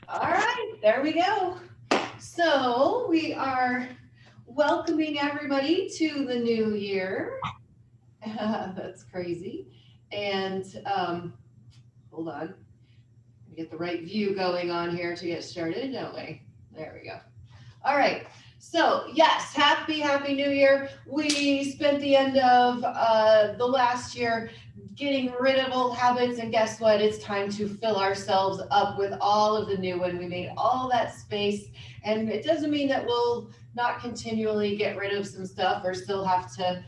All right, there we go. So we are welcoming everybody to the new year. That's crazy. And hold on, we get the right view going on here to get started, don't we? There we go. All right. So yes, happy New Year. We spent the end of the last year getting rid of old habits, and guess what? It's time to fill ourselves up with all of the new one. We made all that space, and it doesn't mean that we'll not continually get rid of some stuff or still have to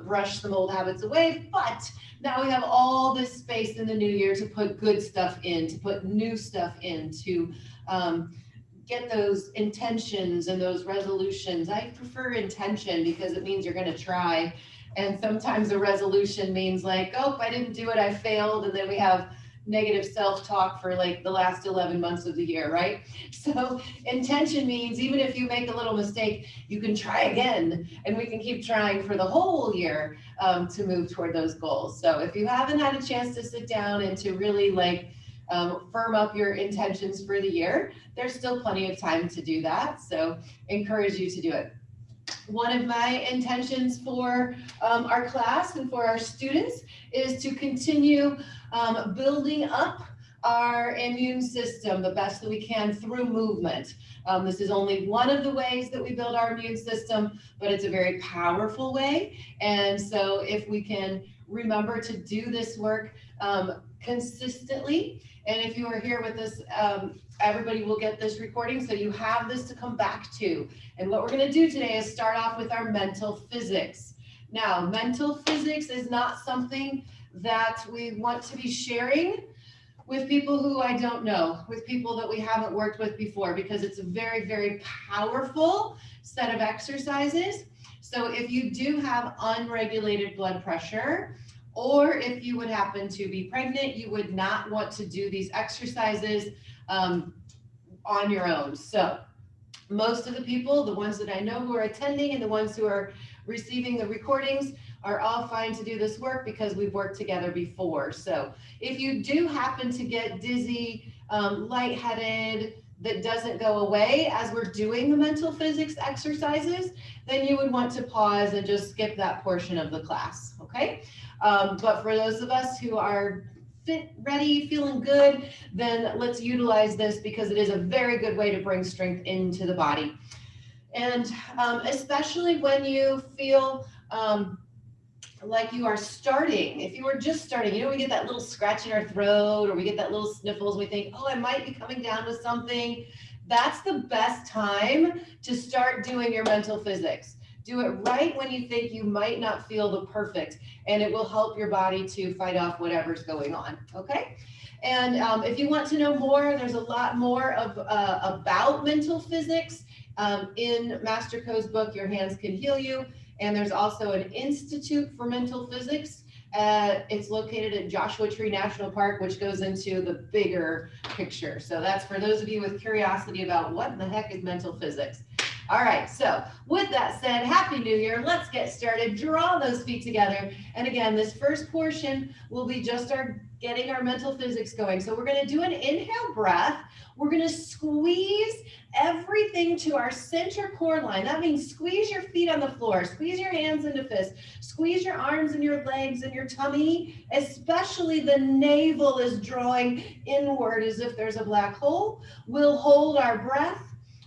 brush some old habits away, but now we have all this space in the new year to put good stuff in, to put new stuff in, to um, get those intentions and those resolutions. I prefer intention because it means you're going to try. And sometimes a resolution means like, oh, I didn't do it, I failed. And then we have negative self-talk for like the last 11 months of the year, right? So intention means even if you make a little mistake, you can try again, and we can keep trying for the whole year to move toward those goals. So if you haven't had a chance to sit down and to really like firm up your intentions for the year, there's still plenty of time to do that. So encourage you to do it. One of my intentions for our class and for our students is to continue building up our immune system the best that we can through movement. This is only one of the ways that we build our immune system, but it's a very powerful way. And so if we can remember to do this work consistently, and if you are here with us, everybody will get this recording, so you have this to come back to. And what we're going to do today is start off with our mental physics. Now, mental physics is not something that we want to be sharing with people who I don't know, with people that we haven't worked with before, because it's a very, very powerful set of exercises. So if you do have unregulated blood pressure, or if you would happen to be pregnant, you would not want to do these exercises on your own. So most of the people, the ones that I know who are attending and the ones who are receiving the recordings, are all fine to do this work because we've worked together before. So if you do happen to get dizzy, lightheaded, that doesn't go away as we're doing the mental physics exercises, then you would want to pause and just skip that portion of the class, okay? But for those of us who are fit, ready, feeling good, then let's utilize this because it is a very good way to bring strength into the body. And especially when you feel like you are starting, if you are just starting, we get that little scratch in our throat or we get that little sniffles, we think, oh, I might be coming down with something. That's the best time to start doing your mental physics. Do it right when you think you might not feel the perfect, and it will help your body to fight off whatever's going on, okay? And if you want to know more, there's a lot more of about mental physics in Master Co's book, Your Hands Can Heal You. And there's also an Institute for Mental Physics. It's located at Joshua Tree National Park, which goes into the bigger picture. So that's for those of you with curiosity about what in the heck is mental physics. All right, so with that said, Happy New Year. Let's get started. Draw those feet together. And again, this first portion will be just getting our mental physics going. So we're going to do an inhale breath. We're going to squeeze everything to our center core line. That means squeeze your feet on the floor, squeeze your hands into fists, squeeze your arms and your legs and your tummy, especially the navel is drawing inward as if there's a black hole. We'll hold our breath,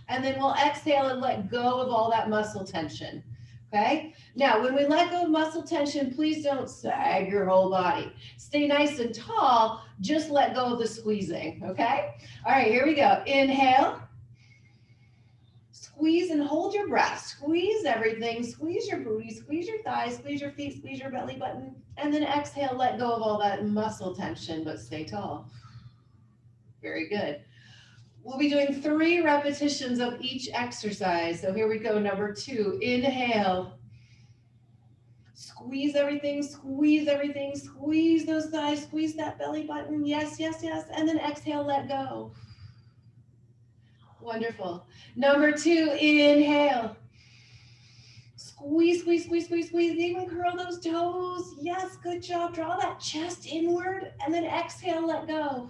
and then we'll exhale and let go of all that muscle tension. Okay? Now, when we let go of muscle tension, please don't sag your whole body. Stay nice and tall, just let go of the squeezing, okay? All right, here we go. Inhale. Squeeze and hold your breath. Squeeze everything. Squeeze your booty, squeeze your thighs, squeeze your feet, squeeze your belly button. And then exhale, let go of all that muscle tension, but stay tall. Very good. We'll be doing 3 repetitions of each exercise. So here we go, number 2. Inhale. Squeeze everything, squeeze everything, squeeze those thighs, squeeze that belly button. Yes, yes, yes. And then exhale, let go. Wonderful. Number 2, inhale. Squeeze, squeeze, squeeze, squeeze, squeeze. Even curl those toes. Yes, good job. Draw that chest inward. And then exhale, let go.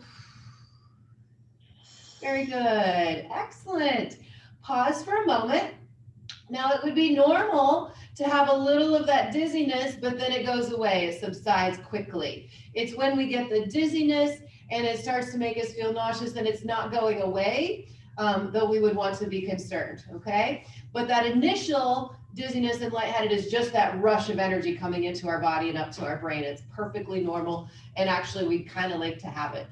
Very good. Excellent. Pause for a moment. Now it would be normal to have a little of that dizziness, but then it goes away. It subsides quickly. It's when we get the dizziness and it starts to make us feel nauseous and it's not going away, though we would want to be concerned, okay? But that initial dizziness and lightheaded is just that rush of energy coming into our body and up to our brain. It's perfectly normal, and actually we kind of like to have it.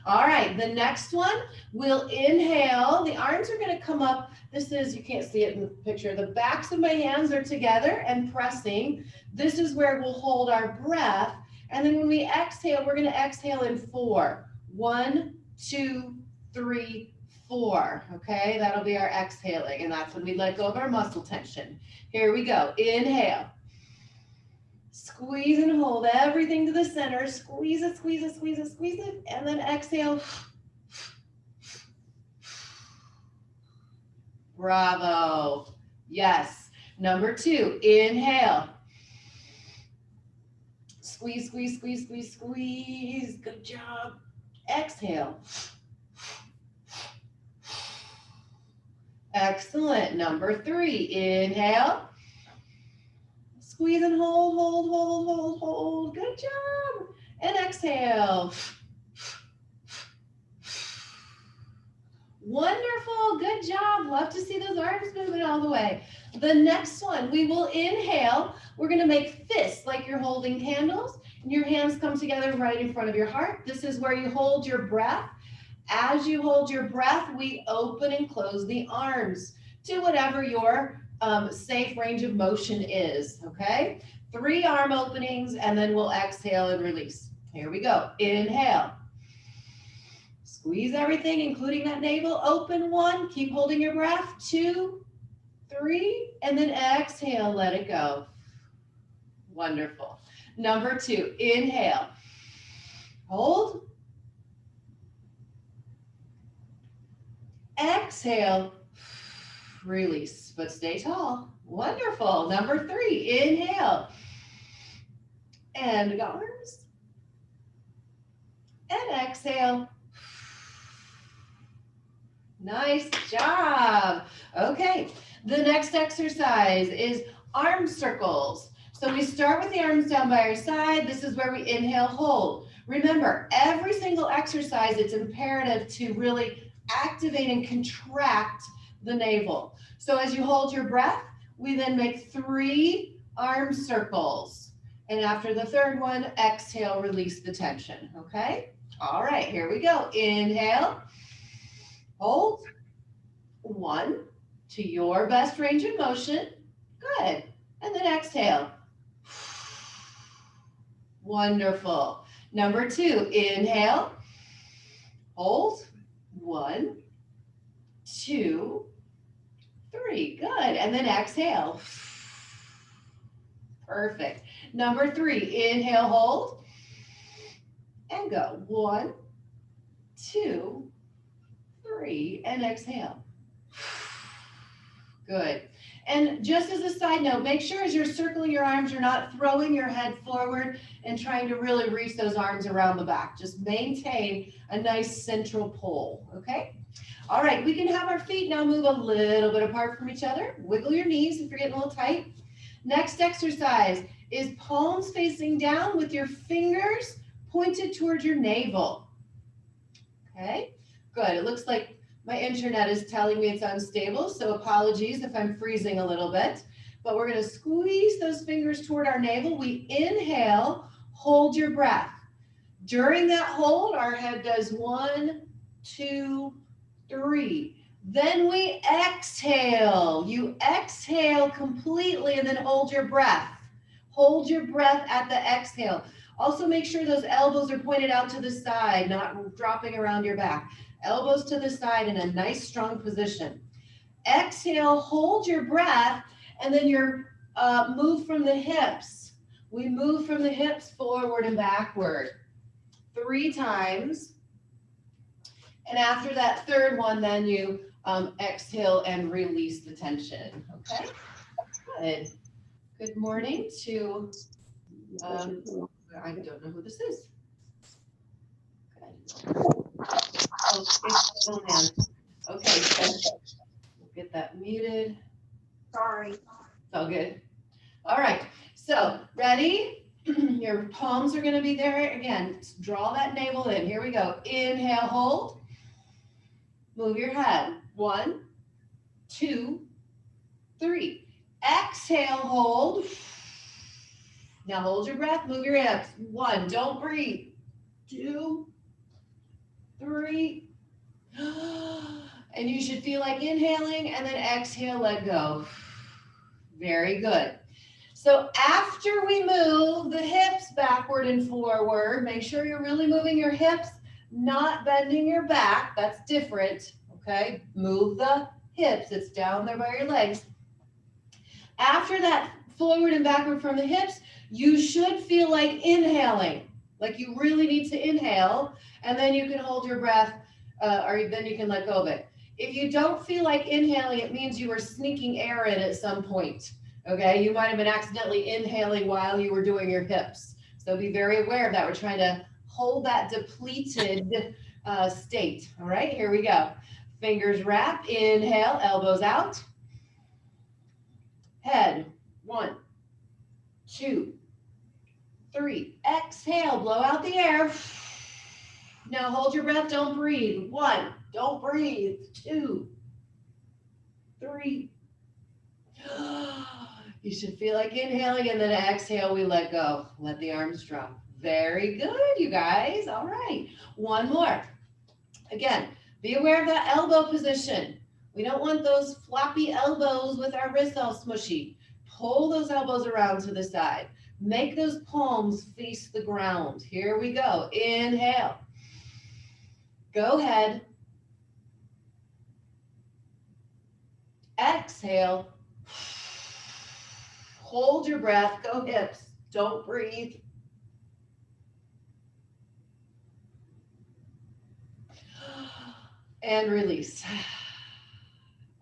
All right, the next one, we'll inhale. The arms are going to come up. This is, you can't see it in the picture, the backs of my hands are together and pressing. This is where we'll hold our breath. And then when we exhale, we're going to exhale in 4. 1, 2, 3, 4. Okay, that'll be our exhaling. And that's when we let go of our muscle tension. Here we go. Inhale. Squeeze and hold everything to the center. Squeeze it, squeeze it, squeeze it, squeeze it. And then exhale. Bravo. Yes. Number 2, inhale. Squeeze, squeeze, squeeze, squeeze, squeeze. Good job. Exhale. Excellent. Number 3, inhale. Squeeze and hold, hold, hold, hold, hold. Good job. And exhale. Wonderful. Good job. Love to see those arms moving all the way. The next one, we will inhale. We're going to make fists like you're holding candles, and your hands come together right in front of your heart. This is where you hold your breath. As you hold your breath, we open and close the arms to whatever your safe range of motion is, okay? 3 arm openings, and then we'll exhale and release. Here we go. Inhale. Squeeze everything, including that navel. Open 1. Keep holding your breath. 2, 3, and then exhale. Let it go. Wonderful. Number 2. Inhale. Hold. Exhale. Release, but stay tall. Wonderful. Number 3, inhale. And arms. And exhale. Nice job. Okay, the next exercise is arm circles. So we start with the arms down by our side. This is where we inhale, hold. Remember, every single exercise, it's imperative to really activate and contract the navel. So as you hold your breath, we then make 3 arm circles. And after the third one, exhale, release the tension, okay? All right, here we go. Inhale, hold, 1, to your best range of motion. Good. And then exhale. Wonderful. Number 2, inhale, hold, 1, 2, 3. Good. And then exhale. Perfect. Number 3, inhale, hold, and go. 1, 2, 3, and exhale. Good. And just as a side note, make sure as you're circling your arms, you're not throwing your head forward and trying to really reach those arms around the back. Just maintain a nice central pull, okay? All right, we can have our feet now move a little bit apart from each other. Wiggle your knees if you're getting a little tight. Next exercise is palms facing down with your fingers pointed towards your navel. Okay, good. It looks like my internet is telling me it's unstable, so apologies if I'm freezing a little bit. But we're going to squeeze those fingers toward our navel. We inhale, hold your breath. During that hold, our head does 1, 2, 3. Then we exhale. You exhale completely and then hold your breath. Hold your breath at the exhale. Also make sure those elbows are pointed out to the side, not dropping around your back. Elbows to the side in a nice strong position. Exhale, hold your breath, and then you're move from the hips. We move from the hips forward and backward 3 times. And after that third one, then you exhale and release the tension, okay? Good. Good morning to, I don't know who this is. Good. Oh, it's Oh, man. Okay, so we'll get that muted. Sorry. It's all good. All right, so ready? Your palms are gonna be there again. Draw that navel in. Here we go. Inhale, hold. Move your head. 1, 2, 3. Exhale, hold. Now hold your breath, move your hips. 1, don't breathe. 2, 3. And you should feel like inhaling and then exhale, let go. Very good. So after we move the hips backward and forward, make sure you're really moving your hips, not bending your back. That's different, okay? Move the hips. It's down there by your legs. After that forward and backward from the hips, you should feel like inhaling, like you really need to inhale, and then you can hold your breath, or then you can let go of it. If you don't feel like inhaling, it means you were sneaking air in at some point. Okay, you might have been accidentally inhaling while you were doing your hips. So be very aware of that. We're trying to hold that depleted state. All right, here we go. Fingers wrap, inhale, elbows out. Head, 1, 2, 3. Exhale, blow out the air. Now hold your breath, don't breathe. 1, don't breathe. 2, 3. You should feel like inhaling, and then exhale, we let go. Let the arms drop. Very good, you guys. All right. One more. Again, be aware of that elbow position. We don't want those floppy elbows with our wrists all smushy. Pull those elbows around to the side. Make those palms face the ground. Here we go. Inhale. Go ahead. Exhale. Hold your breath, go hips, don't breathe. And release.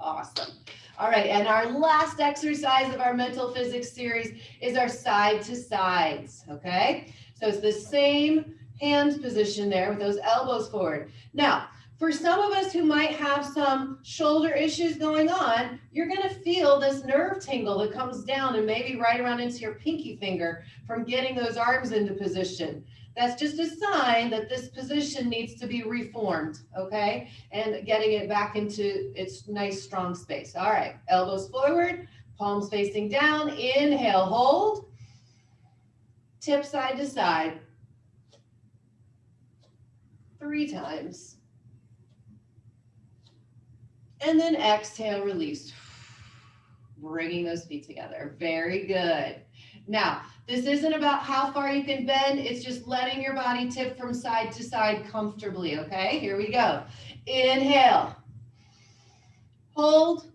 Awesome. All right, and our last exercise of our mental physics series is our side to sides, okay? So it's the same hand position there with those elbows forward. Now, for some of us who might have some shoulder issues going on, you're gonna feel this nerve tingle that comes down and maybe right around into your pinky finger from getting those arms into position. That's just a sign that this position needs to be reformed, okay? And getting it back into its nice strong space. All right, elbows forward, palms facing down, inhale, hold, tip side to side, 3 times. And then exhale, release. Bringing those feet together. Very good. Now, this isn't about how far you can bend. It's just letting your body tip from side to side comfortably, okay? Here we go. Inhale. Hold.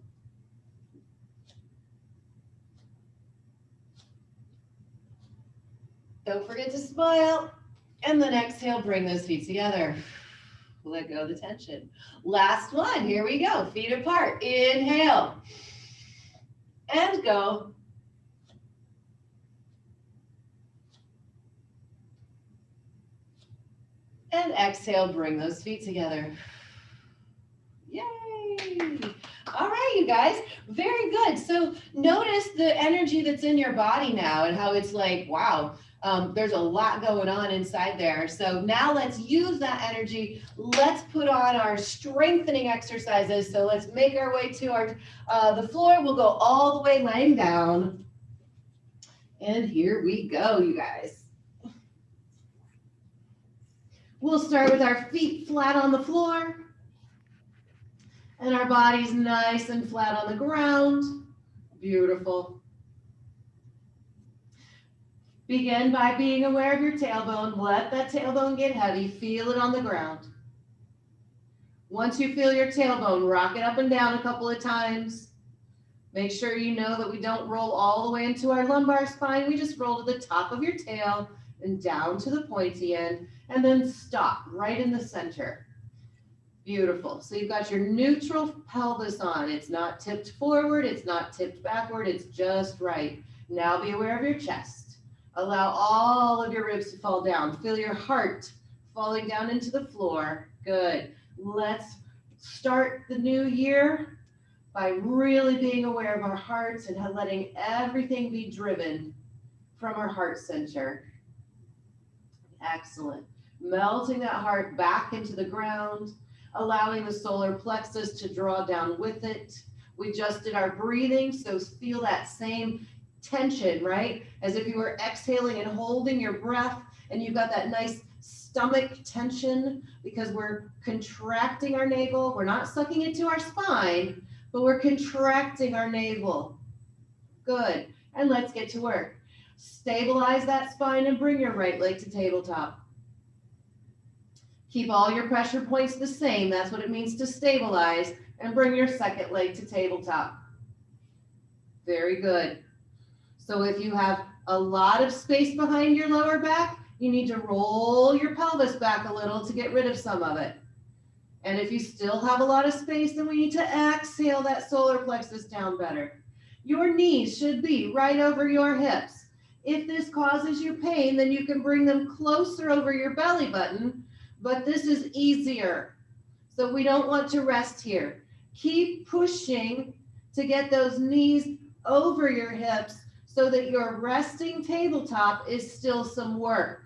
Don't forget to smile. And then exhale, bring those feet together. Let go of the tension. Last one, here we go. Feet apart. Inhale. And go. And exhale, bring those feet together. Yay! All right, you guys, very good. So notice the energy that's in your body now and how it's like, wow, there's a lot going on inside there. So now let's use that energy. Let's put on our strengthening exercises. So let's make our way to our the floor. We'll go all the way laying down. And here we go, you guys. We'll start with our feet flat on the floor. And our body's nice and flat on the ground. Beautiful. Begin by being aware of your tailbone. Let that tailbone get heavy. Feel it on the ground. Once you feel your tailbone, rock it up and down a couple of times. Make sure you know that we don't roll all the way into our lumbar spine. We just roll to the top of your tail and down to the pointy end, and then stop right in the center. Beautiful. So you've got your neutral pelvis on. It's not tipped forward. It's not tipped backward. It's just right. Now be aware of your chest. Allow all of your ribs to fall down. Feel your heart falling down into the floor. Good. Let's start the new year by really being aware of our hearts and letting everything be driven from our heart center. Excellent. Melting that heart back into the ground, allowing the solar plexus to draw down with it. We just did our breathing, so feel that same tension, right? As if you were exhaling and holding your breath, and you've got that nice stomach tension because we're contracting our navel. We're not sucking into our spine, but we're contracting our navel. Good. And let's get to work. Stabilize that spine and bring your right leg to tabletop. Keep all your pressure points the same. That's what it means to stabilize. And bring your second leg to tabletop. Very good. So if you have a lot of space behind your lower back, you need to roll your pelvis back a little to get rid of some of it. And if you still have a lot of space, then we need to exhale that solar plexus down better. Your knees should be right over your hips. If this causes you pain, then you can bring them closer over your belly button, but this is easier. So we don't want to rest here. Keep pushing to get those knees over your hips so that your resting tabletop is still some work,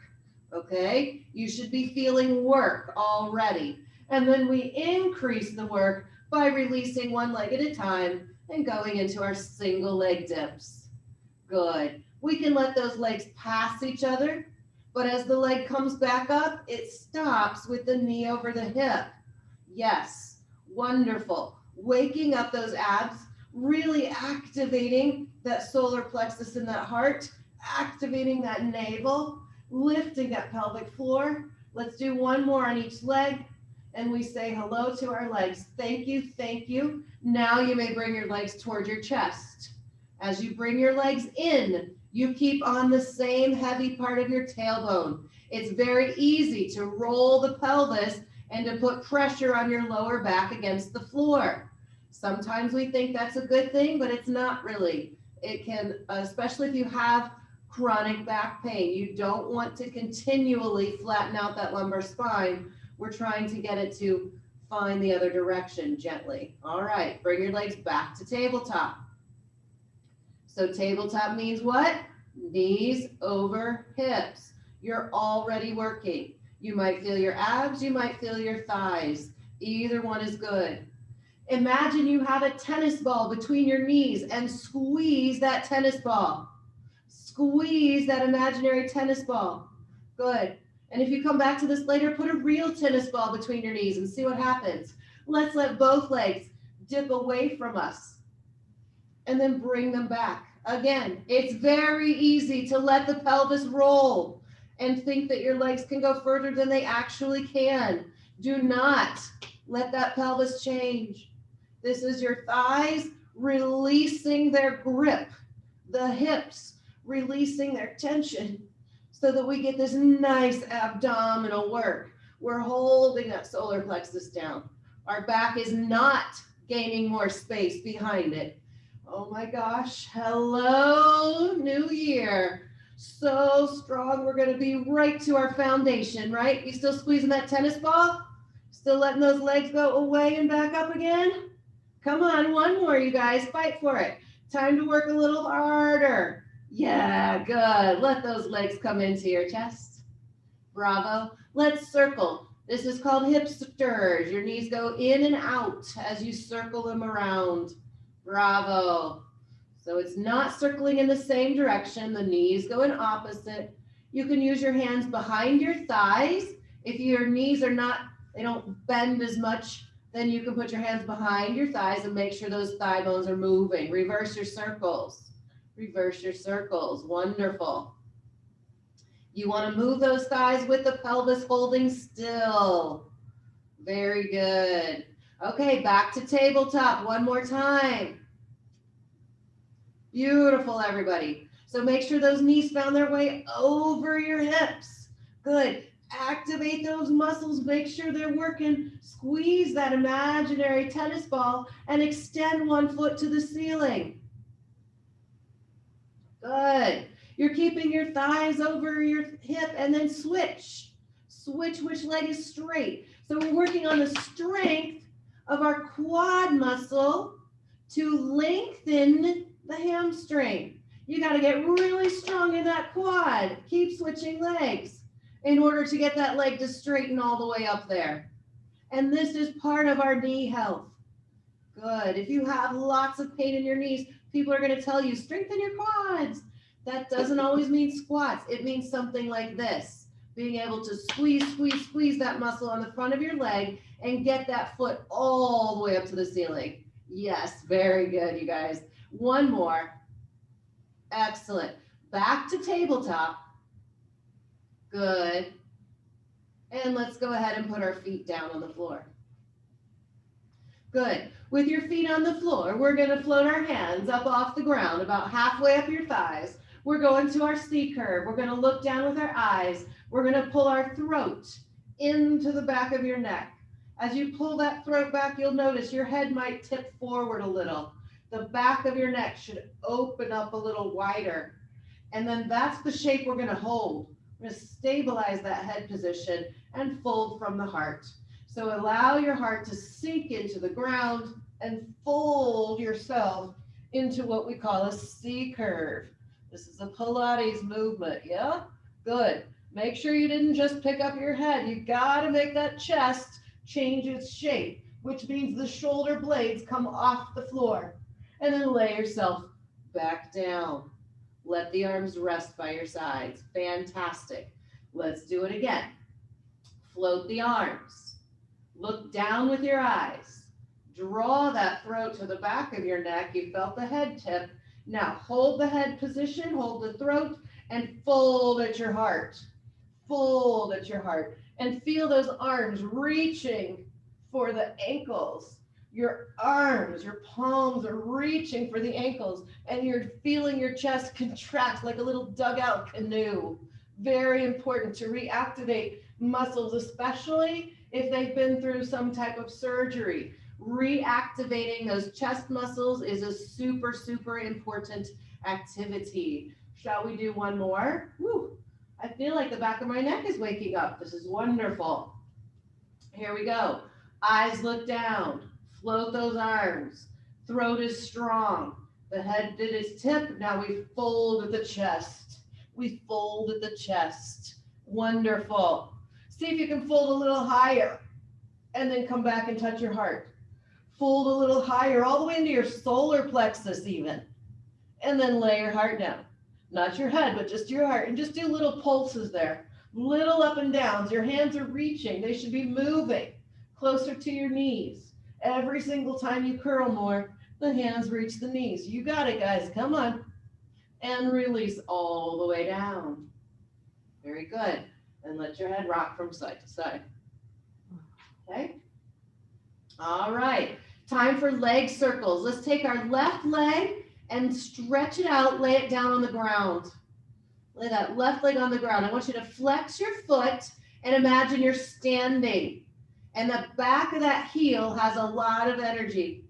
okay? You should be feeling work already. And then we increase the work by releasing one leg at a time and going into our single leg dips. Good. We can let those legs pass each other, but as the leg comes back up, it stops with the knee over the hip. Yes, wonderful. Waking up those abs, really activating that solar plexus in that heart, activating that navel, lifting that pelvic floor. Let's do one more on each leg. And we say hello to our legs. Thank you, thank you. Now you may bring your legs toward your chest. As you bring your legs in, you keep on the same heavy part of your tailbone. It's very easy to roll the pelvis and to put pressure on your lower back against the floor. Sometimes we think that's a good thing, but it's not really. It can, especially if you have chronic back pain, you don't want to continually flatten out that lumbar spine. We're trying to get it to find the other direction gently. All right, bring your legs back to tabletop. So tabletop means what? Knees over hips. You're already working. You might feel your abs, you might feel your thighs. Either one is good. Imagine you have a tennis ball between your knees and squeeze that tennis ball. Squeeze that imaginary tennis ball. Good. And if you come back to this later, put a real tennis ball between your knees and see what happens. Let's let both legs dip away from us and then bring them back. Again, it's very easy to let the pelvis roll and think that your legs can go further than they actually can. Do not let that pelvis change. This is your thighs releasing their grip, the hips releasing their tension so that we get this nice abdominal work. We're holding that solar plexus down. Our back is not gaining more space behind it. Oh my gosh, hello, new year. So strong, we're gonna be right to our foundation, right? You still squeezing that tennis ball? Still letting those legs go away and back up again? Come on, one more, you guys, fight for it. Time to work a little harder. Yeah, good. Let those legs come into your chest. Bravo. Let's circle. This is called hip stirs. Your knees go in and out as you circle them around. Bravo. So it's not circling in the same direction. The knees go in opposite. You can use your hands behind your thighs. If your knees are not, they don't bend as much, then you can put your hands behind your thighs and make sure those thigh bones are moving. Reverse your circles. Reverse your circles. Wonderful. You want to move those thighs with the pelvis holding still. Very good. Okay, back to tabletop one more time. Beautiful, everybody. So make sure those knees found their way over your hips. Good. Activate those muscles. Make sure they're working. Squeeze that imaginary tennis ball and extend one foot to the ceiling. Good. You're keeping your thighs over your hip and then switch. Switch which leg is straight. So we're working on the strength of our quad muscle to lengthen the hamstring. You got to get really strong in that quad. Keep switching legs in order to get that leg to straighten all the way up there. And this is part of our knee health. Good. If you have lots of pain in your knees, people are going to tell you, strengthen your quads. That doesn't always mean squats. It means something like this. Being able to squeeze that muscle on the front of your leg and get that foot all the way up to the ceiling. Yes, very good, you guys. One more. Excellent. Back to tabletop. Good. And let's go ahead and put our feet down on the floor. Good. With your feet on the floor, we're going to float our hands up off the ground, about halfway up your thighs. We're going to our C curve. We're going to look down with our eyes. We're going to pull our throat into the back of your neck. As you pull that throat back, you'll notice your head might tip forward a little. The back of your neck should open up a little wider. And then that's the shape we're going to hold. We're going to stabilize that head position and fold from the heart. So allow your heart to sink into the ground and fold yourself into what we call a C curve. This is a Pilates movement, yeah? Good. Make sure you didn't just pick up your head. You got to make that chest change its shape, which means the shoulder blades come off the floor. And then lay yourself back down. Let the arms rest by your sides. Fantastic. Let's do it again. Float the arms. Look down with your eyes. Draw that throat to the back of your neck. You felt the head tip. Now hold the head position, hold the throat, and fold at your heart. Fold at your heart. And feel those arms reaching for the ankles. Your arms, your palms are reaching for the ankles, and you're feeling your chest contract like a little dugout canoe. Very important to reactivate muscles, especially if they've been through some type of surgery. Reactivating those chest muscles is a super, super important activity. Shall we do one more? Woo. I feel like the back of my neck is waking up. This is wonderful. Here we go. Eyes look down. Float those arms. Throat is strong. The head did its tip. Now we fold at the chest. We fold at the chest. Wonderful. See if you can fold a little higher and then come back and touch your heart. Fold a little higher, all the way into your solar plexus even. And then lay your heart down. Not your head, but just your heart. And just do little pulses there. Little up and downs. Your hands are reaching. They should be moving closer to your knees. Every single time you curl more, the hands reach the knees. You got it, guys. Come on. And release all the way down. Very good. And let your head rock from side to side. Okay? All right. Time for leg circles. Let's take our left leg and stretch it out. Lay it down on the ground. Lay that left leg on the ground. I want you to flex your foot and imagine you're standing. And the back of that heel has a lot of energy.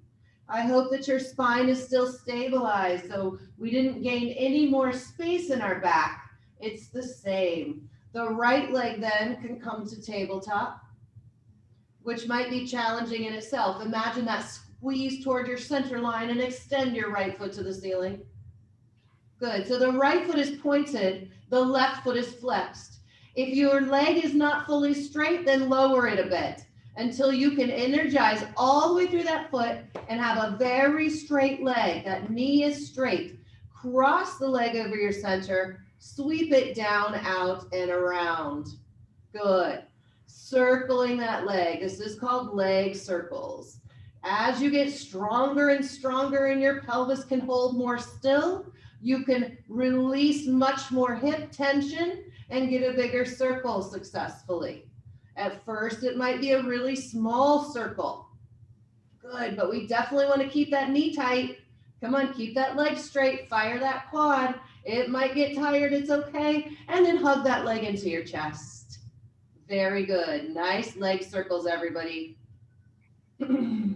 I hope that your spine is still stabilized, so we didn't gain any more space in our back. It's the same. The right leg then can come to tabletop, which might be challenging in itself. Imagine that squeeze toward your center line and extend your right foot to the ceiling. Good. So the right foot is pointed, the left foot is flexed. If your leg is not fully straight, then lower it a bit until you can energize all the way through that foot and have a very straight leg. That knee is straight. Cross the leg over your center, sweep it down, out, and around. Good. Circling that leg. This is called leg circles. As you get stronger and stronger and your pelvis can hold more still, you can release much more hip tension and get a bigger circle successfully. At first, it might be a really small circle. Good, but we definitely want to keep that knee tight. Come on, keep that leg straight, fire that quad. It might get tired, it's okay. And then hug that leg into your chest. Very good. Nice leg circles, everybody. Good.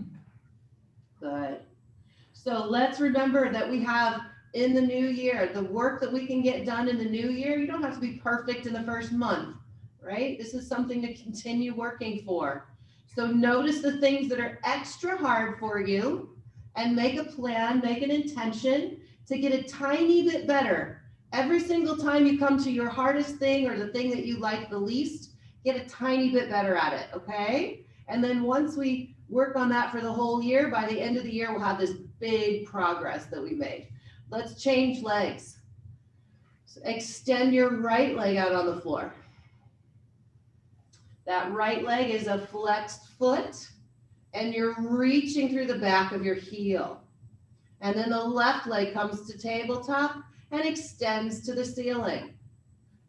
So let's remember that we have in the new year, the work that we can get done in the new year, you don't have to be perfect in the first month, right? This is something to continue working for. So notice the things that are extra hard for you and make a plan, make an intention to get a tiny bit better. Every single time you come to your hardest thing or the thing that you like the least, get a tiny bit better at it, okay? And then once we work on that for the whole year, by the end of the year, we'll have this big progress that we made. Let's change legs. So extend your right leg out on the floor. That right leg is a flexed foot, and you're reaching through the back of your heel. And then the left leg comes to tabletop and extends to the ceiling.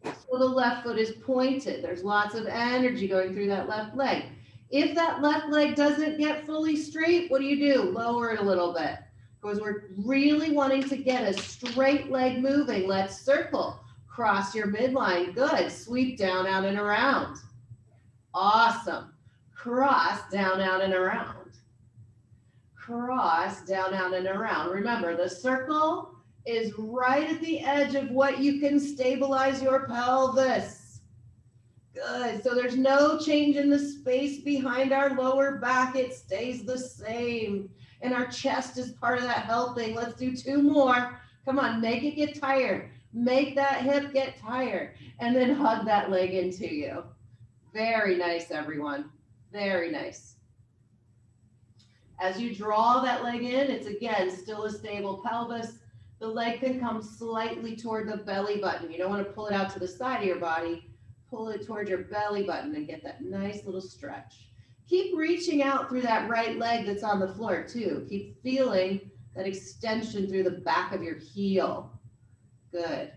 So the left foot is pointed. There's lots of energy going through that left leg. If that left leg doesn't get fully straight, what do? Lower it a little bit, because we're really wanting to get a straight leg moving. Let's circle. Cross your midline. Good. Sweep down, out, and around. Awesome. Cross, down, out, and around. Cross, down, out, and around. Remember, the circle is right at the edge of what you can stabilize your pelvis. Good. So there's no change in the space behind our lower back. It stays the same. And our chest is part of that helping. Let's do 2 more. Come on, make it get tired. Make that hip get tired. And then hug that leg into you. Very nice, everyone. Very nice. As you draw that leg in, it's again still a stable pelvis. The leg can come slightly toward the belly button. You don't want to pull it out to the side of your body. Pull it toward your belly button and get that nice little stretch. Keep reaching out through that right leg that's on the floor too. Keep feeling that extension through the back of your heel. Good.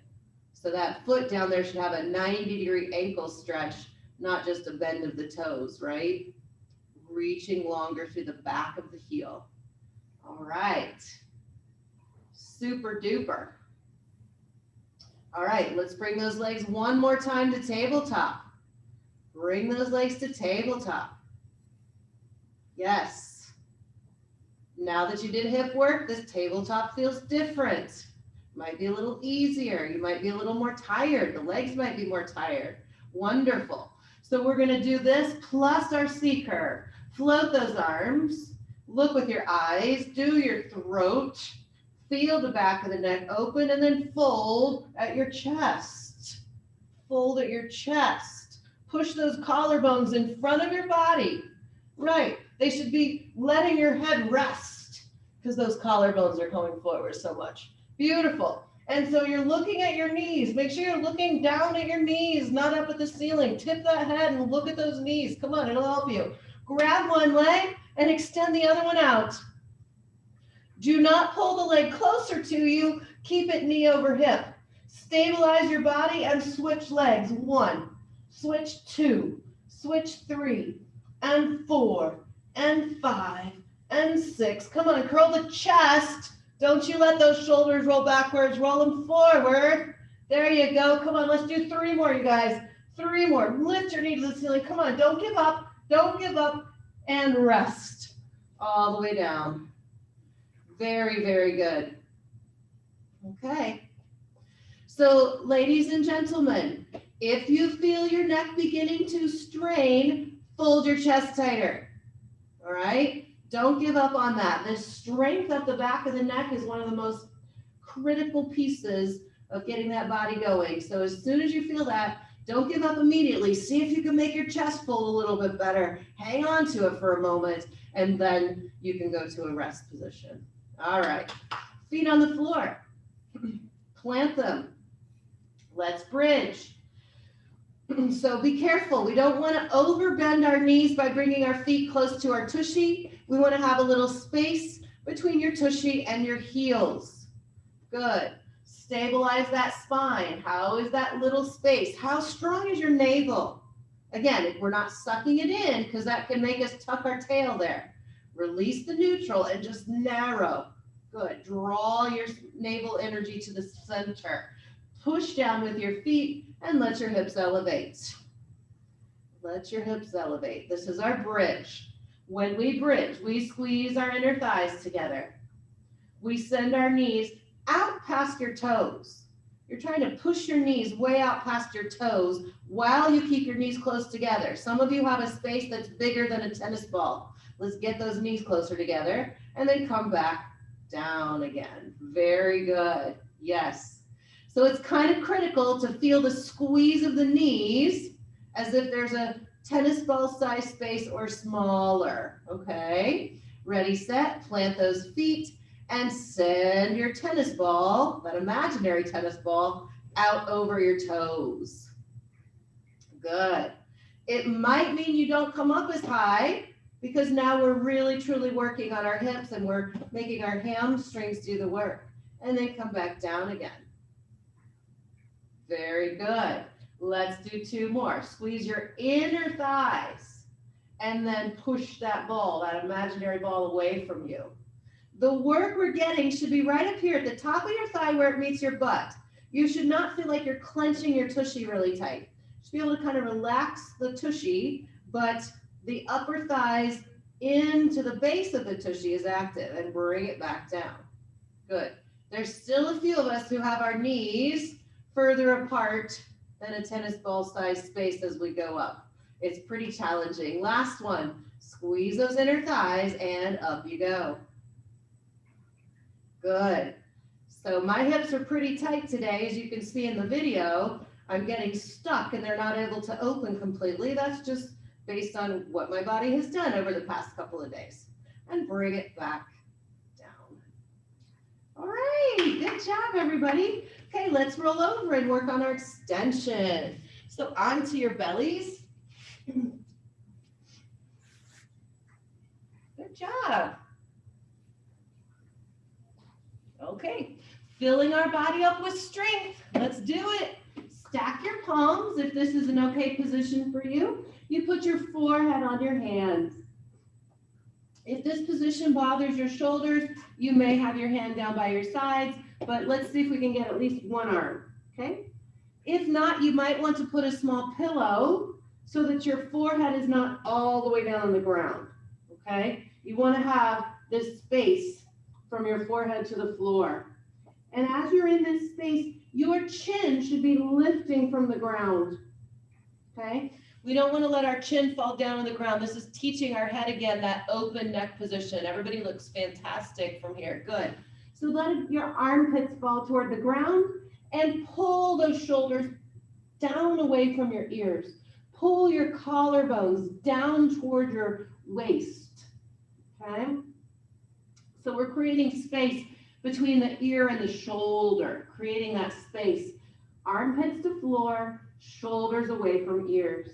So that foot down there should have a 90-degree ankle stretch, not just a bend of the toes, right? Reaching longer through the back of the heel. All right. Super duper. All right, let's bring those legs one more time to tabletop. Bring those legs to tabletop. Yes. Now that you did hip work, this tabletop feels different. Might be a little easier. You might be a little more tired. The legs might be more tired. Wonderful. So we're going to do this plus our C curve. Float those arms. Look with your eyes. Do your throat. Feel the back of the neck open, and then fold at your chest. Fold at your chest. Push those collarbones in front of your body. Right. They should be letting your head rest because those collarbones are coming forward so much. Beautiful. And so you're looking at your knees. Make sure you're looking down at your knees, not up at the ceiling. Tip that head and look at those knees. Come on, it'll help you. Grab one leg and extend the other one out. Do not pull the leg closer to you. Keep it knee over hip. Stabilize your body and switch legs. 1, switch 2, switch 3, and 4, and 5, and 6. Come on, curl the chest. Don't you let those shoulders roll backwards. Roll them forward. There you go. Come on, let's do 3 more, you guys. 3 more. Lift your knee to the ceiling. Come on, don't give up. Don't give up. And rest. All the way down. Very, very good. Okay. So, ladies and gentlemen, if you feel your neck beginning to strain, fold your chest tighter. All right? Don't give up on that. The strength at the back of the neck is one of the most critical pieces of getting that body going. So as soon as you feel that, don't give up immediately. See if you can make your chest fold a little bit better. Hang on to it for a moment, and then you can go to a rest position. All right, feet on the floor. Plant them. Let's bridge. So be careful. We don't want to overbend our knees by bringing our feet close to our tushy. We want to have a little space between your tushy and your heels. Good. Stabilize that spine. How is that little space? How strong is your navel? Again, we're not sucking it in because that can make us tuck our tail there. Release the neutral and just narrow. Good. Draw your navel energy to the center. Push down with your feet and let your hips elevate. Let your hips elevate. This is our bridge. When we bridge, we squeeze our inner thighs together. We send our knees out past your toes. You're trying to push your knees way out past your toes while you keep your knees close together. Some of you have a space that's bigger than a tennis ball. Let's get those knees closer together and then come back down again. Very good. Yes. So it's kind of critical to feel the squeeze of the knees as if there's a tennis ball size space or smaller. Okay. Ready, set, plant those feet and send your tennis ball, that imaginary tennis ball, out over your toes. Good. It might mean you don't come up as high because now we're really truly working on our hips and we're making our hamstrings do the work. And then come back down again. Very good. Let's do two more. Squeeze your inner thighs and then push that ball, that imaginary ball, away from you. The work we're getting should be right up here at the top of your thigh where it meets your butt. You should not feel like you're clenching your tushy really tight. You should be able to kind of relax the tushy, but the upper thighs into the base of the tushy is active, and bring it back down. Good. There's still a few of us who have our knees further apart than a tennis ball size space as we go up. It's pretty challenging. Last one. Squeeze those inner thighs and up you go. Good. So my hips are pretty tight today, as you can see in the video. I'm getting stuck and they're not able to open completely. That's just based on what my body has done over the past couple of days. And bring it back down. All right, good job, everybody. Okay, let's roll over and work on our extension. So onto your bellies. Good job. Okay, filling our body up with strength. Let's do it. Stack your palms if this is an okay position for you. You put your forehead on your hands. If this position bothers your shoulders, you may have your hand down by your sides, but let's see if we can get at least one arm, okay? If not, you might want to put a small pillow so that your forehead is not all the way down on the ground, okay? You want to have this space from your forehead to the floor. And as you're in this space, your chin should be lifting from the ground, okay? We don't want to let our chin fall down on the ground. This is teaching our head again, that open neck position. Everybody looks fantastic from here. Good. So let your armpits fall toward the ground and pull those shoulders down away from your ears. Pull your collarbones down toward your waist, okay? So we're creating space between the ear and the shoulder, creating that space. Armpits to floor, shoulders away from ears.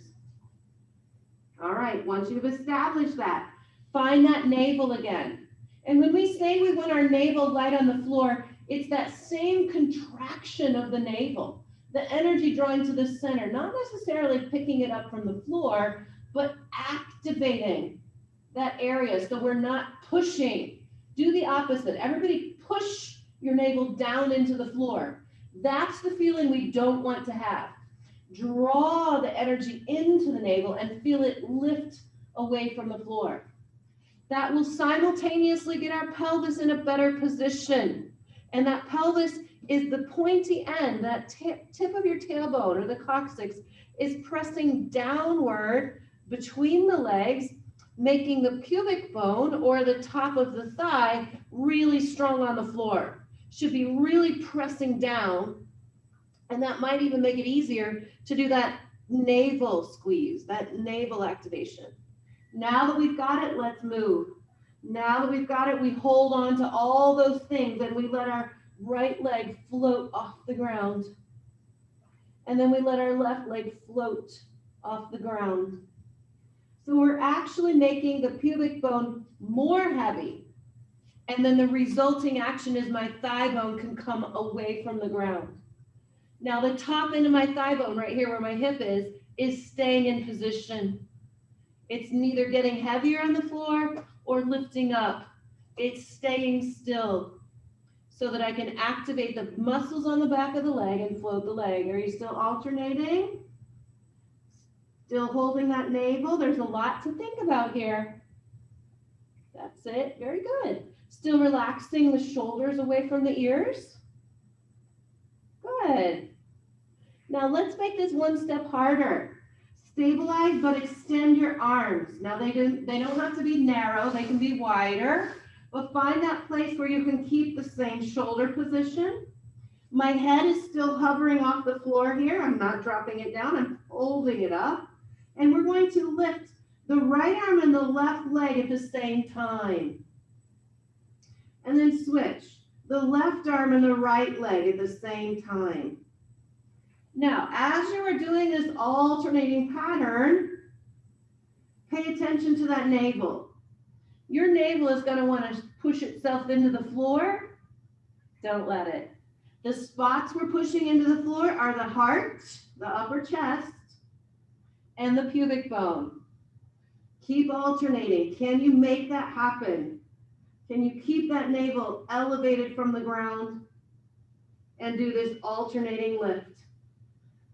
All right, once you've established that, find that navel again. And when we say we want our navel light on the floor, it's that same contraction of the navel, the energy drawing to the center, not necessarily picking it up from the floor, but activating that area so we're not pushing. Do the opposite. Everybody push your navel down into the floor. That's the feeling we don't want to have. Draw the energy into the navel and feel it lift away from the floor. That will simultaneously get our pelvis in a better position. And that pelvis is the pointy end, that tip of your tailbone or the coccyx is pressing downward between the legs, making the pubic bone or the top of the thigh really strong on the floor. Should be really pressing down. And that might even make it easier to do that navel squeeze, that navel activation. Now that we've got it, let's move. Now that we've got it, we hold on to all those things and we let our right leg float off the ground. And then we let our left leg float off the ground. So we're actually making the pubic bone more heavy. And then the resulting action is my thigh bone can come away from the ground. Now the top end of my thigh bone right here where my hip is staying in position. It's neither getting heavier on the floor or lifting up. It's staying still so that I can activate the muscles on the back of the leg and float the leg. Are you still alternating? Still holding that navel? There's a lot to think about here. That's it. Very good. Still relaxing the shoulders away from the ears. Good. Now let's make this one step harder. Stabilize, but extend your arms. Now they don't have to be narrow, they can be wider, but find that place where you can keep the same shoulder position. My head is still hovering off the floor here. I'm not dropping it down, I'm holding it up. And we're going to lift the right arm and the left leg at the same time. And then switch the left arm and the right leg at the same time. Now, as you are doing this alternating pattern, pay attention to that navel. Your navel is going to want to push itself into the floor. Don't let it. The spots we're pushing into the floor are the heart, the upper chest, and the pubic bone. Keep alternating. Can you make that happen? Can you keep that navel elevated from the ground and do this alternating lift?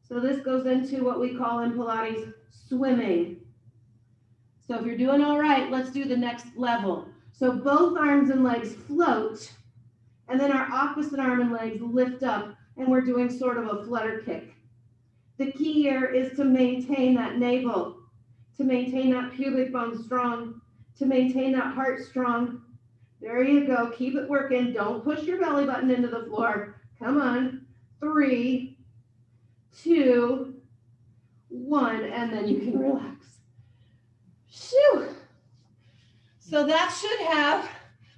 So this goes into what we call in Pilates swimming. So if you're doing all right, let's do the next level. So both arms and legs float, and then our opposite arm and legs lift up, and we're doing sort of a flutter kick. The key here is to maintain that navel, to maintain that pubic bone strong, to maintain that heart strong. There you go. Keep it working. Don't push your belly button into the floor. Come on. 3, 2, 1, and then you can relax. Shoo! So that should have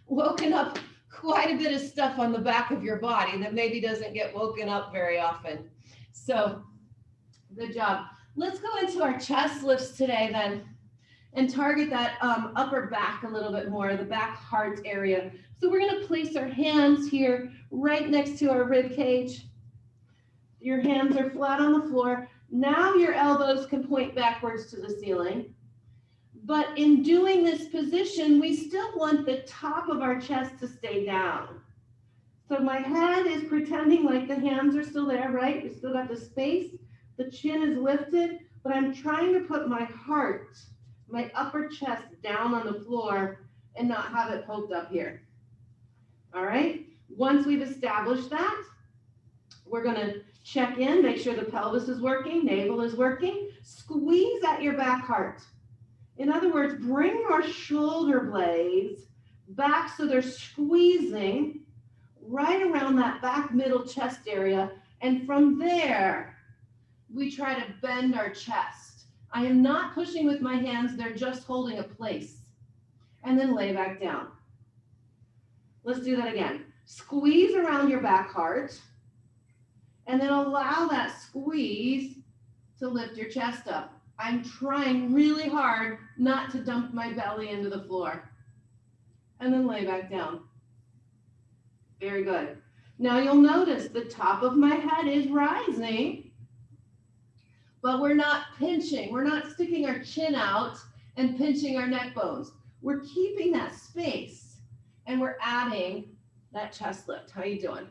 woken up quite a bit of stuff on the back of your body that maybe doesn't get woken up very often. So good job. Let's go into our chest lifts today then and target that upper back a little bit more, the back heart area. So we're going to place our hands here right next to our rib cage. Your hands are flat on the floor. Now your elbows can point backwards to the ceiling. But in doing this position, we still want the top of our chest to stay down. So my head is pretending like the hands are still there, right? We still got the space. The chin is lifted, but I'm trying to put my heart, my upper chest down on the floor and not have it poked up here. All right? Once we've established that, we're going to check in, make sure the pelvis is working, navel is working. Squeeze at your back heart. In other words, bring your shoulder blades back so they're squeezing right around that back middle chest area. And from there, we try to bend our chest. I am not pushing with my hands, they're just holding a place. And then lay back down. Let's do that again. Squeeze around your back heart, and then allow that squeeze to lift your chest up. I'm trying really hard not to dump my belly into the floor. And then lay back down. Very good. Now you'll notice the top of my head is rising, but we're not pinching. We're not sticking our chin out and pinching our neck bones. We're keeping that space, and we're adding that chest lift. How you doing?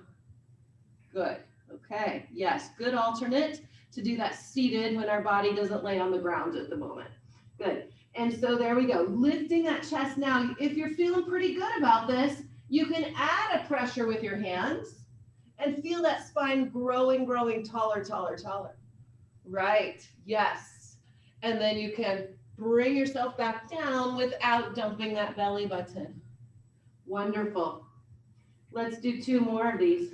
Good. Okay. Yes. Good alternate to do that seated when our body doesn't lay on the ground at the moment. Good. And so there we go. Lifting that chest now. If you're feeling pretty good about this, you can add a pressure with your hands and feel that spine growing, taller, taller, taller. Right. Yes. And then you can bring yourself back down without dumping that belly button. Wonderful. Let's do 2 more of these.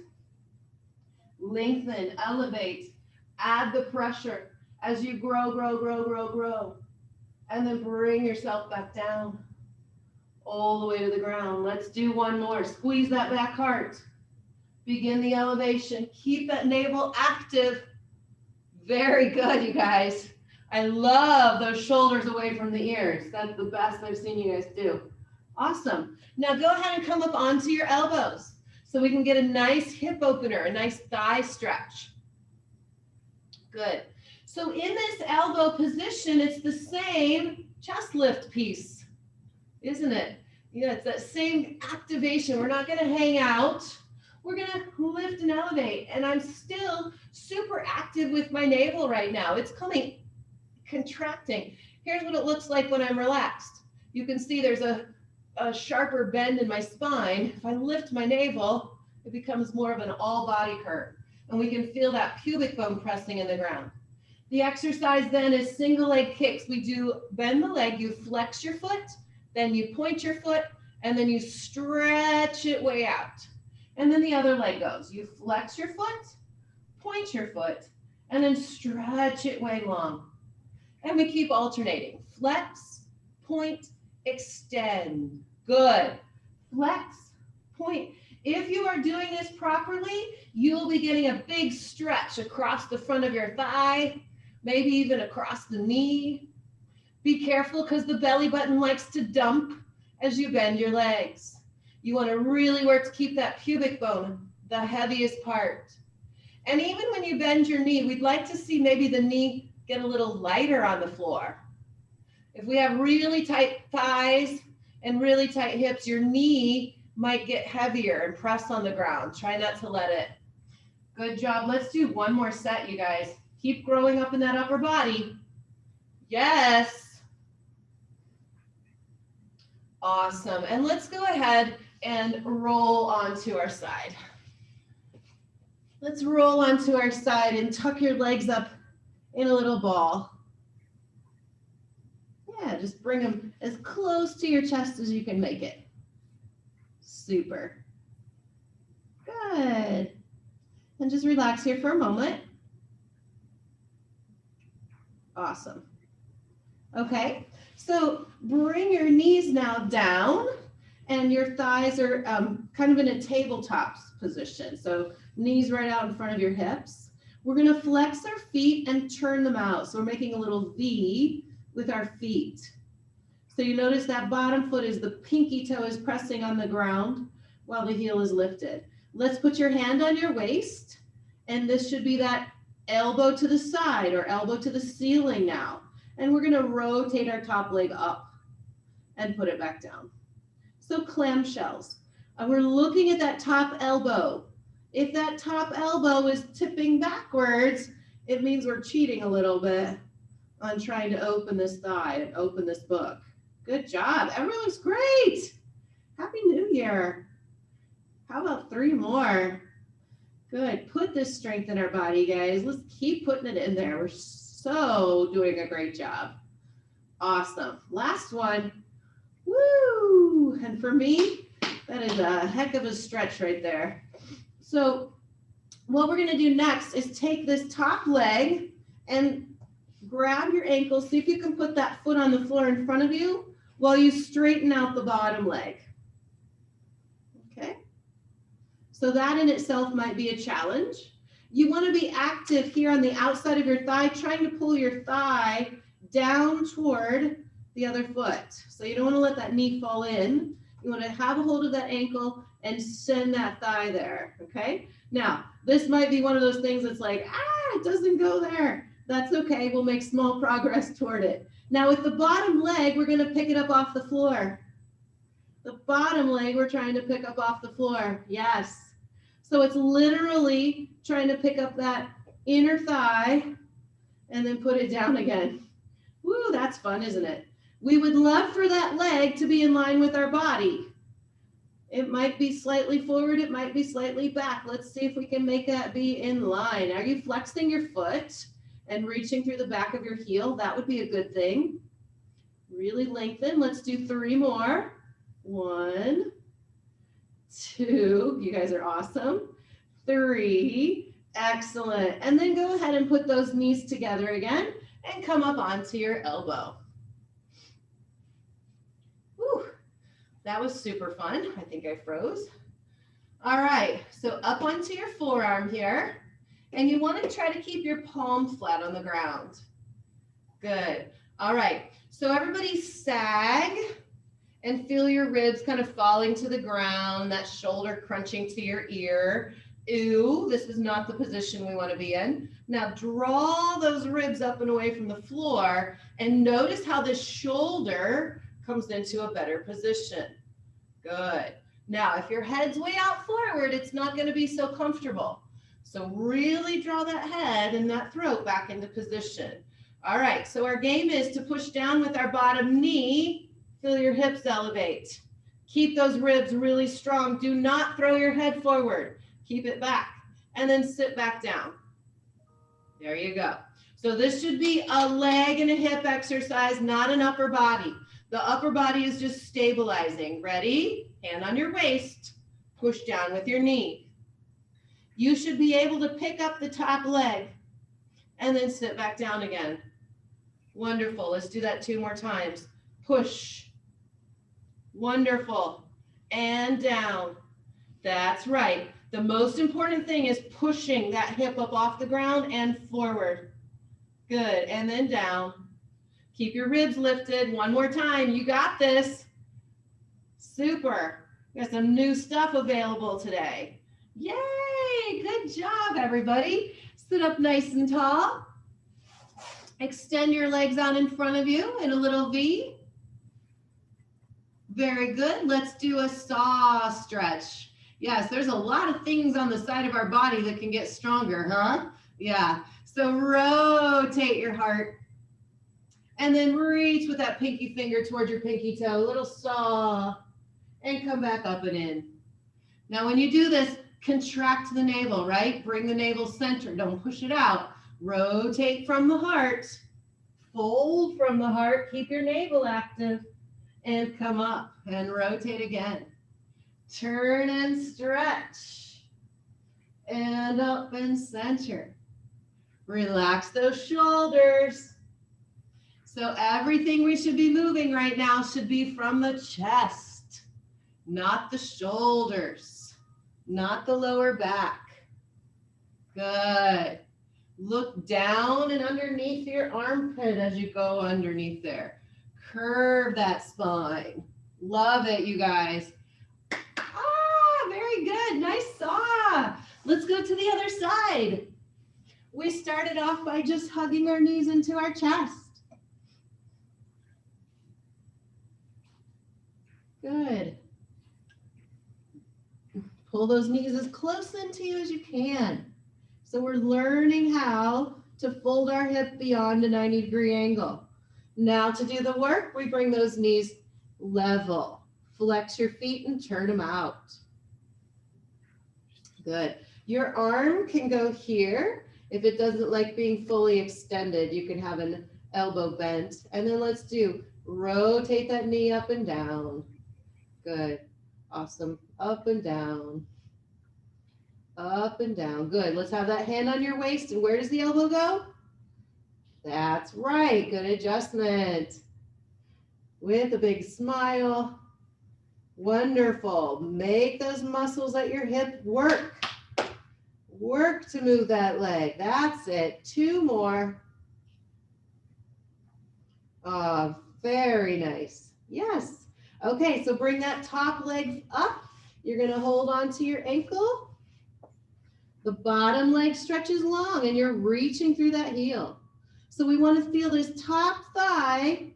Lengthen, elevate. Add the pressure as you grow. And then bring yourself back down all the way to the ground. Let's do 1 more. Squeeze that back heart. Begin the elevation. Keep that navel active. Very good, you guys. I love those shoulders away from the ears. That's the best I've seen you guys do. Awesome. Now go ahead and come up onto your elbows so we can get a nice hip opener, a nice thigh stretch. Good. So in this elbow position, it's the same chest lift piece, isn't it? Yeah, it's that same activation. We're not going to hang out. We're going to lift and elevate. And I'm still super active with my navel right now. It's coming, contracting. Here's what it looks like when I'm relaxed. You can see there's a sharper bend in my spine. If I lift my navel, it becomes more of an all body curve. and we can feel that pubic bone pressing in the ground. The exercise then is single leg kicks. We do bend the leg, you flex your foot, then you point your foot, and then you stretch it way out. And then the other leg goes. You flex your foot, point your foot, and then stretch it way long. And we keep alternating. Flex, point, extend. Good. Flex, point. If you are doing this properly, you'll be getting a big stretch across the front of your thigh, maybe even across the knee. Be careful because the belly button likes to dump as you bend your legs. You want to really work to keep that pubic bone the heaviest part. And even when you bend your knee, we'd like to see maybe the knee get a little lighter on the floor. If we have really tight thighs and really tight hips, your knee might get heavier and press on the ground. Try not to let it. Good job. Let's do one more set, you guys. Keep growing up in that upper body. Yes. Awesome. And let's go ahead and roll onto our side. Let's roll onto our side and tuck your legs up in a little ball. Yeah, just bring them as close to your chest as you can make it. Super. Good. And just relax here for a moment. Awesome. Okay, so bring your knees now down and your thighs are kind of in a tabletop position. So knees right out in front of your hips. We're gonna flex our feet and turn them out. So we're making a little V with our feet. So you notice that bottom foot is the pinky toe is pressing on the ground while the heel is lifted. Let's put your hand on your waist, and this should be that elbow to the side or elbow to the ceiling now. And we're gonna rotate our top leg up and put it back down. So clamshells. And we're looking at that top elbow. If that top elbow is tipping backwards, it means we're cheating a little bit on trying to open this thigh and open this book. Good job. Everyone looks great. Happy New Year. How about 3 more? Good. Put this strength in our body, guys. Let's keep putting it in there. We're so doing a great job. Awesome. Last one. Woo! And for me, that is a heck of a stretch right there. So what we're going to do next is take this top leg and grab your ankle. See if you can put that foot on the floor in front of you while you straighten out the bottom leg. Okay. So that in itself might be a challenge. You want to be active here on the outside of your thigh, trying to pull your thigh down toward the other foot. So you don't want to let that knee fall in. You want to have a hold of that ankle and send that thigh there, okay? Now, this might be one of those things that's like, it doesn't go there. That's okay, we'll make small progress toward it. Now with the bottom leg, we're gonna pick it up off the floor. The bottom leg, we're trying to pick up off the floor, yes. So it's literally trying to pick up that inner thigh and then put it down again. Woo, that's fun, isn't it? We would love for that leg to be in line with our body. It might be slightly forward, it might be slightly back. Let's see if we can make that be in line. Are you flexing your foot and reaching through the back of your heel? That would be a good thing. Really lengthen. Let's do 3 more. 1, 2, you guys are awesome. 3, excellent. And then go ahead and put those knees together again and come up onto your elbow. Whew, that was super fun. I think I froze. All right, so up onto your forearm here. And you want to try to keep your palm flat on the ground. Good. All right, so everybody sag and feel your ribs kind of falling to the ground, that shoulder crunching to your ear. Ew, this is not the position we want to be in. Now draw those ribs up and away from the floor and notice how the shoulder comes into a better position. Good. Now, if your head's way out forward, it's not going to be so comfortable. So really draw that head and that throat back into position. All right, so our game is to push down with our bottom knee. Feel your hips elevate. Keep those ribs really strong. Do not throw your head forward. Keep it back. and then sit back down. There you go. So this should be a leg and a hip exercise, not an upper body. The upper body is just stabilizing. Ready? Hand on your waist. Push down with your knee. You should be able to pick up the top leg and then sit back down again. Wonderful. Let's do that 2 more times. Push. Wonderful. And down. That's right. The most important thing is pushing that hip up off the ground and forward. Good. And then down. Keep your ribs lifted. 1 more time. You got this. Super. We got some new stuff available today. Yay! Good job, everybody. Sit up nice and tall. Extend your legs out in front of you in a little V. Very good. Let's do a saw stretch. Yes, there's a lot of things on the side of our body that can get stronger, huh? Yeah. So rotate your heart. And then reach with that pinky finger towards your pinky toe. A little saw. And come back up and in. Now when you do this, contract the navel, right? Bring the navel center. Don't push it out. Rotate from the heart. Fold from the heart. Keep your navel active. And come up and rotate again. Turn and stretch. And up and center. Relax those shoulders. So everything we should be moving right now should be from the chest, not the shoulders, not the lower back. Good. Look down and underneath your armpit as you go underneath there. Curve that spine. Love it, you guys. Ah, very good. Nice saw. Let's go to the other side. We started off by just hugging our knees into our chest. Good. Pull those knees as close into you as you can. So we're learning how to fold our hip beyond a 90-degree angle. Now to do the work, we bring those knees level. Flex your feet and turn them out. Good. Your arm can go here. If it doesn't like being fully extended, you can have an elbow bent. And then let's do rotate that knee up and down. Good. Awesome. Up and down. Up and down. Good. Let's have that hand on your waist. And where does the elbow go? That's right. Good adjustment. With a big smile. Wonderful. Make those muscles at your hip work. Work to move that leg. That's it. 2 more. Oh, very nice. Yes. Okay, so bring that top leg up. You're going to hold on to your ankle. The bottom leg stretches long and you're reaching through that heel. So we want to feel this top thigh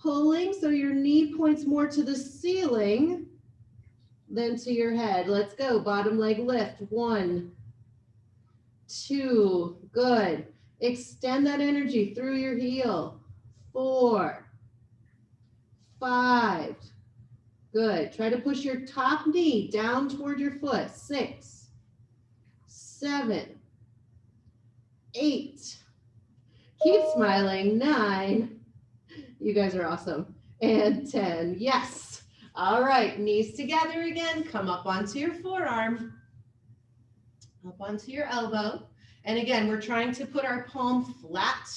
pulling so your knee points more to the ceiling than to your head. Let's go. Bottom leg lift. 1, 2. Good. Extend that energy through your heel. 4, 5. Good. Try to push your top knee down toward your foot. 6, 7, 8. Keep smiling. 9. You guys are awesome. And 10. Yes. All right. Knees together again. Come up onto your forearm. Up onto your elbow. And again, we're trying to put our palm flat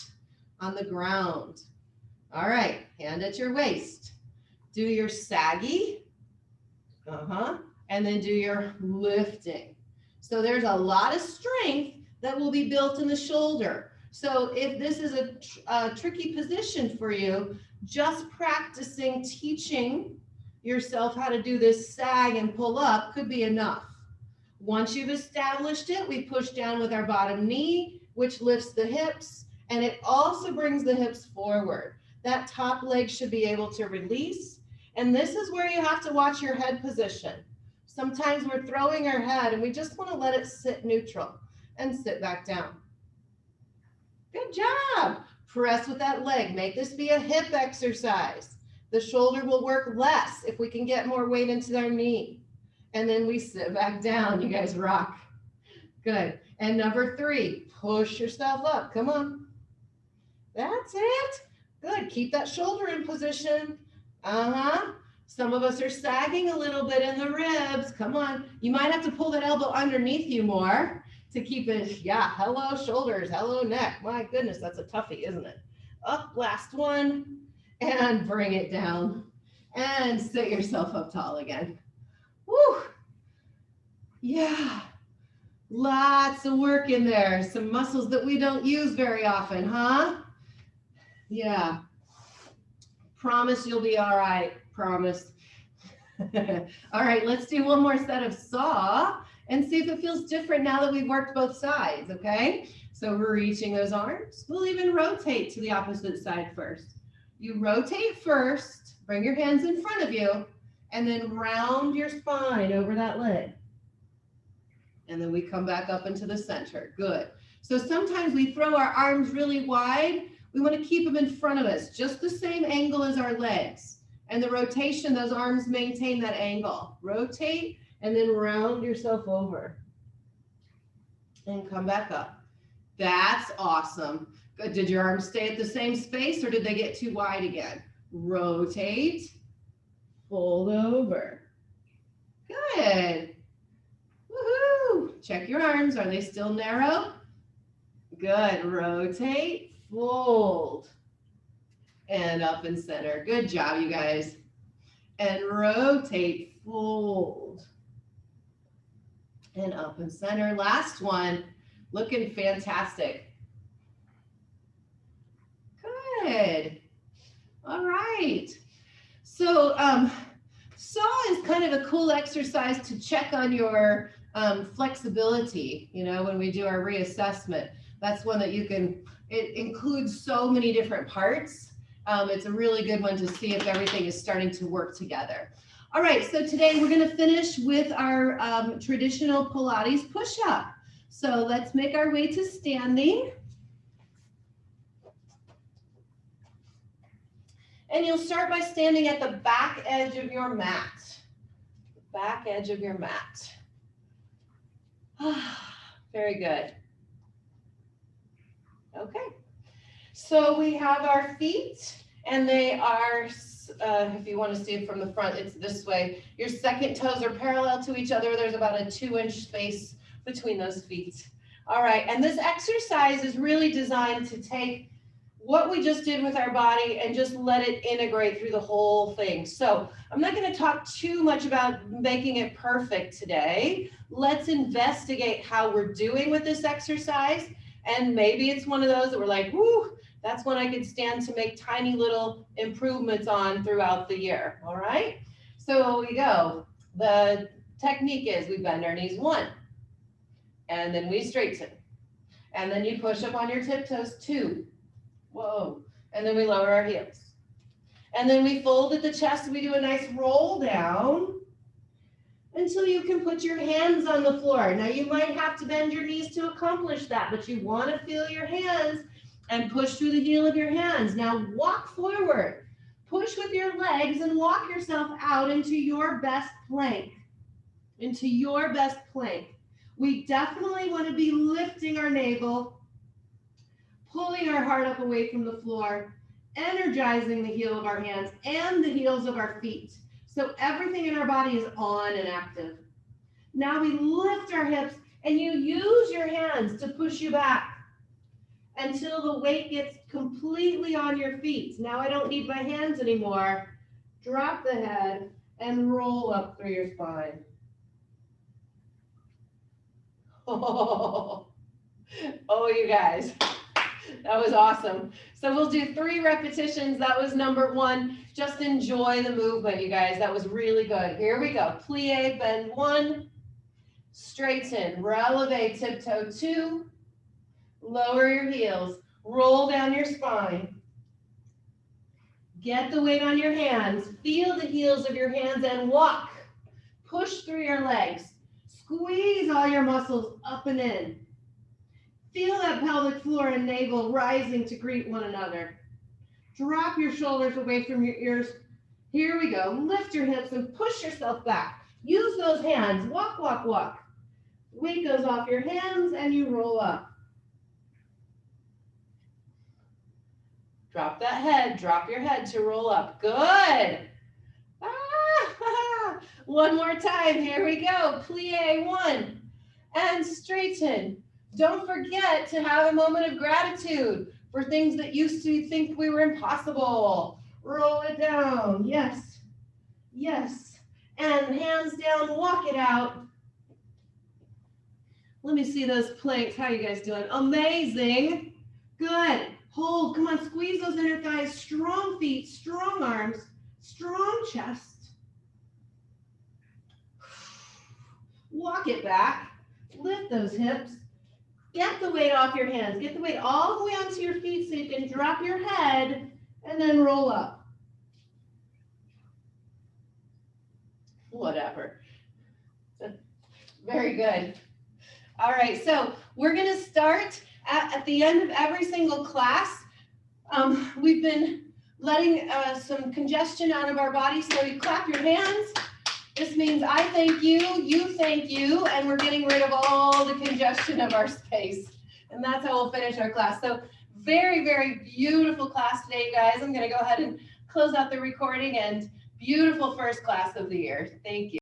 on the ground. All right. Hand at your waist. Do your saggy. And then do your lifting. So there's a lot of strength that will be built in the shoulder. So if this is a tricky position for you, just practicing teaching yourself how to do this sag and pull up could be enough. Once you've established it, we push down with our bottom knee, which lifts the hips, and it also brings the hips forward. That top leg should be able to release, and this is where you have to watch your head position. Sometimes we're throwing our head, and we just want to let it sit neutral and sit back down. Good job. Press with that leg. Make this be a hip exercise. The shoulder will work less if we can get more weight into our knee. And then we sit back down. You guys rock. Good. And number 3, push yourself up. Come on. That's it. Good. Keep that shoulder in position. Some of us are sagging a little bit in the ribs. Come on. You might have to pull that elbow underneath you more to keep it. Yeah. Hello, shoulders. Hello, neck. My goodness, that's a toughie, isn't it? Up, last one. And bring it down. And sit yourself up tall again. Woo. Yeah. Lots of work in there. Some muscles that we don't use very often, huh? Yeah. Promise you'll be all right. Promise. All right, let's do one more set of saw and see if it feels different now that we've worked both sides, okay? So we're reaching those arms. We'll even rotate to the opposite side first. You rotate first, bring your hands in front of you, and then round your spine over that leg. And then we come back up into the center. Good. So sometimes we throw our arms really wide. We want to keep them in front of us, just the same angle as our legs. And the rotation, those arms maintain that angle. Rotate and then round yourself over. And come back up. That's awesome. Good. Did your arms stay at the same space or did they get too wide again? Rotate, fold over. Good. Woohoo! Check your arms. Are they still narrow? Good. Rotate, fold, and up and center. Good job, you guys. And rotate, fold, and up and center. Last one. Looking fantastic. Good. All right. So saw is kind of a cool exercise to check on your flexibility, you know, when we do our reassessment. That's one that you can, it includes so many different parts. It's a really good one to see if everything is starting to work together. All right, so today we're going to finish with our traditional Pilates push-up. So let's make our way to standing. And you'll start by standing at the back edge of your mat. Back edge of your mat. Very good. Okay. So we have our feet, and they are, if you want to see it from the front, it's this way. Your second toes are parallel to each other. There's about a 2-inch space between those feet. All right, and this exercise is really designed to take what we just did with our body and just let it integrate through the whole thing. So I'm not going to talk too much about making it perfect today. Let's investigate how we're doing with this exercise. And maybe it's one of those that we're like, whoo, that's one I could stand to make tiny little improvements on throughout the year. All right. So we go. The technique is we bend our knees 1, and then we straighten. And then you push up on your tiptoes 2. Whoa. And then we lower our heels. And then we fold at the chest. We do a nice roll down until you can put your hands on the floor. Now you might have to bend your knees to accomplish that, but you want to feel your hands and push through the heel of your hands. Now walk forward. Push with your legs and walk yourself out into your best plank. Into your best plank. We definitely want to be lifting our navel, pulling our heart up away from the floor, energizing the heel of our hands and the heels of our feet. So everything in our body is on and active. Now we lift our hips and you use your hands to push you back until the weight gets completely on your feet. Now I don't need my hands anymore. Drop the head and roll up through your spine. Oh, you guys. That was awesome. So we'll do 3 repetitions. That was number 1. Just enjoy the movement, you guys. That was really good. Here we go. Plie, bend 1. Straighten, releve, tiptoe 2. Lower your heels. Roll down your spine. Get the weight on your hands. Feel the heels of your hands and walk. Push through your legs. Squeeze all your muscles up and in. Feel that pelvic floor and navel rising to greet one another. Drop your shoulders away from your ears. Here we go. Lift your hips and push yourself back. Use those hands. Walk, walk, walk. Weight goes off your hands and you roll up. Drop that head, drop your head to roll up. Good. Ah, one more time, here we go. Plie 1 and straighten. Don't forget to have a moment of gratitude for things that used to think we were impossible. Roll it down, yes, yes. And hands down, walk it out. Let me see those planks. How are you guys doing? Amazing. Good. Hold. Come on. Squeeze those inner thighs. Strong feet. Strong arms. Strong chest. Walk it back. Lift those hips. Get the weight off your hands. Get the weight all the way onto your feet so you can drop your head and then roll up. Whatever. Very good. All right, so we're going to start at the end of every single class. We've been letting some congestion out of our body, so you clap your hands. This means I thank you thank you, and we're getting rid of all the congestion of our space. And that's how we'll finish our class. So very, very beautiful class today, guys. I'm going to go ahead and close out the recording, and beautiful first class of the year. Thank you.